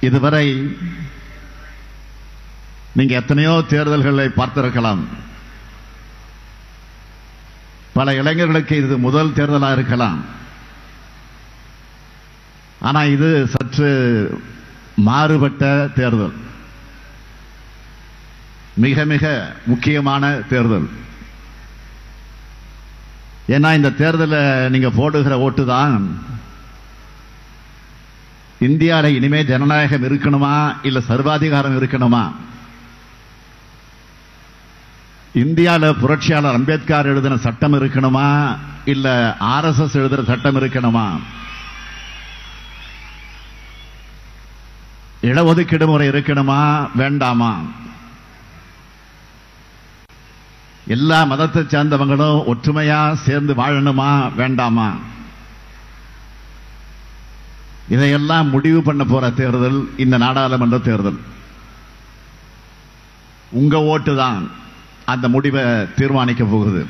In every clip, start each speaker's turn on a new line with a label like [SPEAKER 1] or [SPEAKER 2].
[SPEAKER 1] இதுவரை நீங்க எத்தனையோ தேர்தல்களை பார்த்திருக்கலாம். பல இளைஞர்களுக்கு இது முதல் தேர்தலாக இருக்கலாம். ஆனா இது சற்று மாறுபட்ட தேர்தல், மிக மிக முக்கியமான தேர்தல். ஏன்னா இந்த தேர்தலில் நீங்க போடுகிற ஓட்டு தான் இந்தியாவில் இனிமே ஜனநாயகம் இருக்கணுமா இல்ல சர்வாதிகாரம் இருக்கணுமா, இந்தியாவில் புரட்சியாளர் அம்பேத்கர் எழுதின சட்டம் இருக்கணுமா இல்ல RSS எழுதுற சட்டம் இருக்கணுமா, இடஒதுக்கீடு முறை இருக்கணுமா வேண்டாமா, எல்லா மதத்தை சேர்ந்தவங்களும் ஒற்றுமையா சேர்ந்து வாழணுமா வேண்டாமா, இதையெல்லாம் முடிவு பண்ண போற தேர்தல் இந்த நாடாளுமன்ற தேர்தல். உங்க ஓட்டு தான் அந்த முடிவை தீர்மானிக்க போகுது.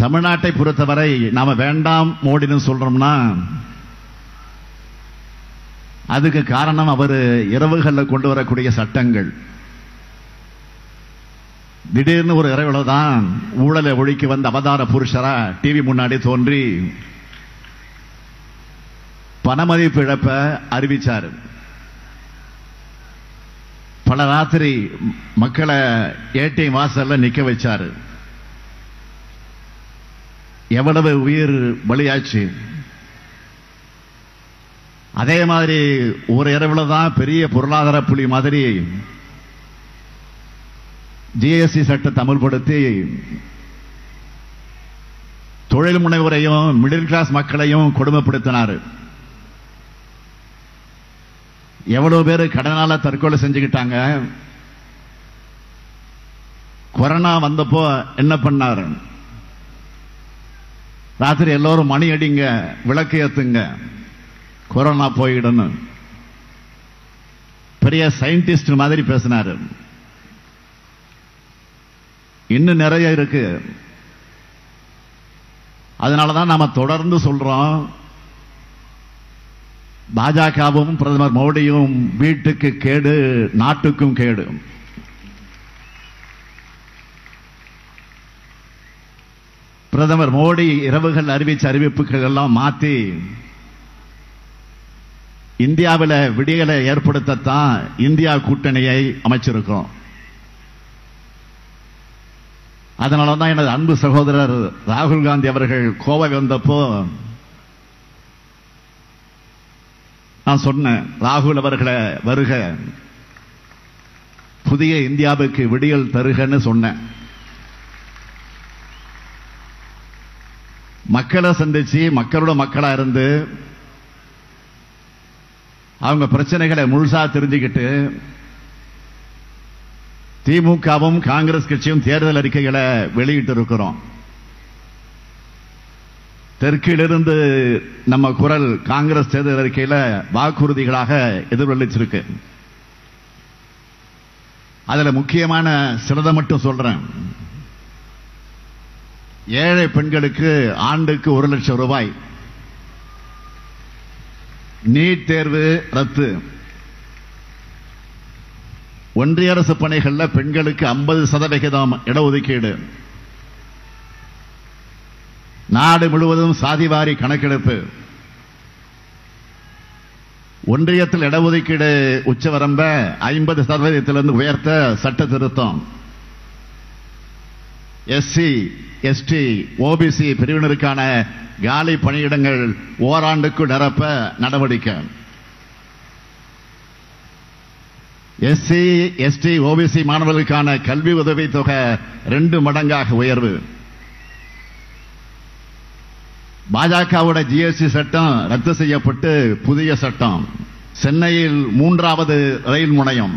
[SPEAKER 1] தமிழ்நாட்டை பொறுத்தவரை நாம வேண்டாம் மோடின்னு சொல்றோம்னா அதுக்கு காரணம் அவர் இரவுகளில் கொண்டு வரக்கூடிய சட்டங்கள். திடீர்னு ஒரு இரவுல தான் ஊழலை ஒழிக்க வந்த அவதார புருஷரா டிவி முன்னாடி தோன்றி பணமதிப்பு இழப்ப அறிவிச்சாரு. பல ராத்திரி மக்களை ஏடிஎம் வாசல்ல நிக்க வச்சாரு. எவ்வளவு உயிர் பலியாச்சு. அதே மாதிரி ஒரு இரவுல தான் பெரிய பொருளாதார புலி மாதிரி ஜிஎஸ்டி சட்டத்தை அமல்படுத்தி தொழில் முனைவோரையும் மிடில் கிளாஸ் மக்களையும் கொடுமைப்படுத்தினார். எவ்வளவு பேர் கடனால தற்கொலை செஞ்சுக்கிட்டாங்க. கொரோனா வந்தப்போ என்ன பண்ணாரு? ராத்திரி எல்லோரும் மணி அடிங்க, விளக்கு ஏத்துங்க, கொரோனா போயிடணும். பெரிய சயின்டிஸ்ட் மாதிரி பேசினாரு. இன்னும் நிறைய இருக்கு. அதனாலதான் நாம தொடர்ந்து சொல்றோம், பாஜகவும் பிரதமர் மோடியும் வீட்டுக்கு கேடு, நாட்டுக்கும் கேடு. பிரதமர் மோடி இரவுகள் அறிவிச்ச அறிவிப்புகள் எல்லாம் மாற்றி இந்தியாவில் விடியலை ஏற்படுத்தத்தான் இந்தியா கூட்டணியை அமைச்சிருக்கிறோம். அதனாலதான் எனது அன்பு சகோதரர் ராகுல் காந்தி அவர்கள் கோவை வந்தப்போ நான் சொன்னேன், ராகுல் அவர்களை வருக, புதிய இந்தியாவுக்கு விடியல் தருகன்னு சொன்னேன். மக்களை சந்திச்சு மக்களோட மக்களா இருந்து அவங்க பிரச்சனைகளை முழுசா தெரிஞ்சுக்கிட்டு திமுகவும் காங்கிரஸ் கட்சியும் தேர்தல் அறிக்கைகளை வெளியிட்டு இருக்கிறோம். தெற்கிலிருந்து நம்ம குரல் காங்கிரஸ் தேர்தல் அறிக்கையில வாக்குறுதிகளாக எதிரொலிச்சிருக்கு. அதுல முக்கியமான சிலதை மட்டும் சொல்றேன். ஏழை பெண்களுக்கு ஆண்டுக்கு 1 லட்சம் ரூபாய், நீட் தேர்வு ரத்து, ஒன்றிய அரசு பணிகளில் பெண்களுக்கு 50% இடஒதுக்கீடு, நாடு முழுவதும் சாதிவாரி கணக்கெடுப்பு, ஒன்றியத்தில் இடஒதுக்கீடு உச்சவரம்ப 50% உயர்த்த சட்ட திருத்தம், எஸ்சி எஸ்டி ஓபிசி பிரிவினருக்கான காலி பணியிடங்கள் ஓராண்டுக்கு நிரப்ப நடவடிக்கை, எஸ்சி எஸ்டி ஓபிசி மாணவர்களுக்கான கல்வி உதவித்தொகை 2 மடங்காக உயர்வு, பாஜகவோட ஜிஎஸ்டி சட்டம் ரத்து செய்யப்பட்டு புதிய சட்டம், சென்னையில் 3வது ரயில் முனையம்,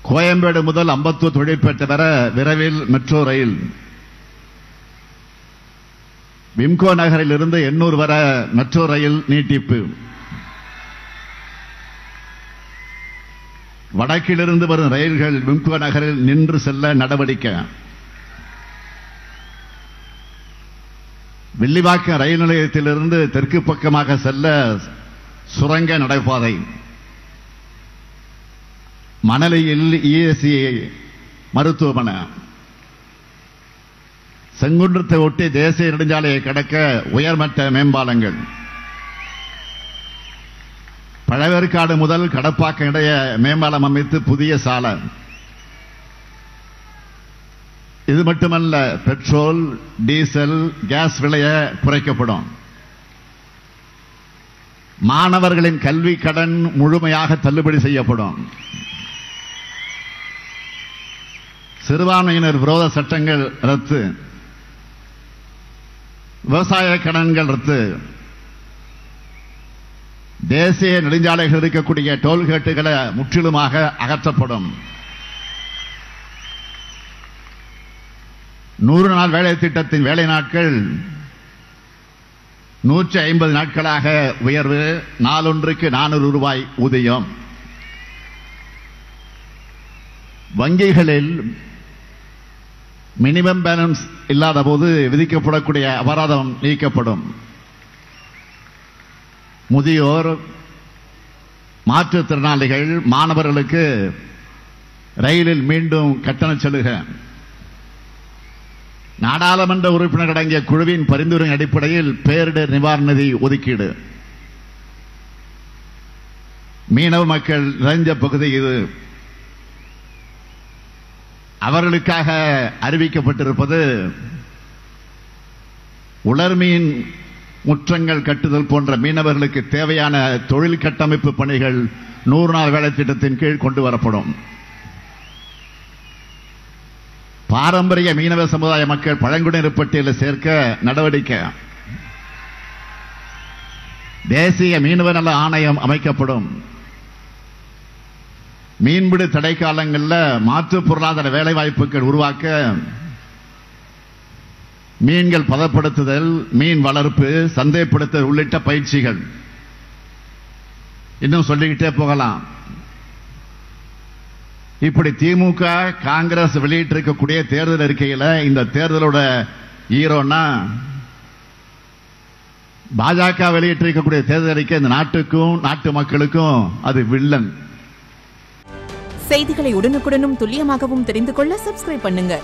[SPEAKER 1] கோயம்பேடு முதல் அம்பத்தூர் தொழிற்பேட்டை வர விரைவில் மெட்ரோ ரயில், விம்கோ நகரில் இருந்து எண்ணூர் வர மெட்ரோ ரயில் நீட்டிப்பு, வடக்கிலிருந்து வரும் ரயில்கள் விம்கோ நகரில் நின்று செல்ல நடவடிக்கை, வில்லிவாக்கம் ரயில் நிலையத்திலிருந்து தெற்கு பக்கமாக செல்ல சுரங்க நடைபாதை, மணலியில் இஎஸ்சி மருத்துவமனை, செங்குன்றத்தை ஒட்டி தேசிய நெடுஞ்சாலையை கடக்க உயர்மட்ட மேம்பாலங்கள், பழவேற்காடு முதல் கடப்பாக்கம் இடையே மேம்பாலம் அமைத்து புதிய சாலை. இது மட்டுமல்ல, பெட்ரோல், டீசல், கேஸ் விலைய குறைக்கப்படும். மாணவர்களின் கல்வி கடன் முழுமையாக தள்ளுபடி செய்யப்படும். சிறுபான்மையினர் விரோத சட்டங்கள் ரத்து, விவசாய கடன்கள் ரத்து, தேசிய நெடுஞ்சாலைகள் இருக்கக்கூடிய டோல்கேட்டுகளை முற்றிலுமாக அகற்றப்படும். 100 நாள் வேலை திட்டத்தின் வேலை நாட்கள் 150 நாட்களாக உயர்வு, நாளொன்றுக்கு 400 ரூபாய் ஊதியம். வங்கிகளில் மினிமம் பேலன்ஸ் இல்லாத போது விதிக்கப்படக்கூடிய அபராதம் நீக்கப்படும். முதியோர், மாற்றுத்திறனாளிகள், மாணவர்களுக்கு ரயிலில் மீண்டும் கட்டண சலுகை. நாடாளுமன்ற உறுப்பினர் அடங்கிய குழுவின் பரிந்துரை அடிப்படையில் பேரிடர் நிவாரண நிதி ஒதுக்கீடு. மீனவ மக்கள் நிறைந்த பகுதி இது. அவர்களுக்காக அறிவிக்கப்பட்டிருப்பது உலர்மீன் முற்றங்கள் கட்டுதல் போன்ற மீனவர்களுக்கு தேவையான தொழில் கட்டமைப்பு பணிகள் 100 நாள் வேலை திட்டத்தின் கீழ் கொண்டு வரப்படும். பாரம்பரிய மீனவ சமுதாய மக்கள் பழங்குடியினர் பட்டியலில் சேர்க்க நடவடிக்கை. தேசிய மீனவ நல ஆணையம் அமைக்கப்படும். மீன்பிடி தடை காலங்களில் மாற்று பொருளாதார வேலை வாய்ப்புகள் உருவாக்க மீன்கள் பதப்படுத்துதல், மீன் வளர்ப்பு, சந்தைப்படுத்தல் உள்ளிட்ட பயிற்சிகள். இன்னும் சொல்லிக்கிட்டே போகலாம். இப்படி திமுக, காங்கிரஸ் வெளியிட்டிருக்கக்கூடிய தேர்தல் அறிக்கையில் இந்த தேர்தலோட ஹீரோனா பாஜக வெளியிட்டிருக்கக்கூடிய தேர்தல் அறிக்கை இந்த நாட்டுக்கும் நாட்டு மக்களுக்கும் அது வில்லன்.
[SPEAKER 2] செய்திகளை உடனுக்குடனும் துல்லியமாகவும் தெரிந்து கொள்ள சப்ஸ்கிரைப் பண்ணுங்க.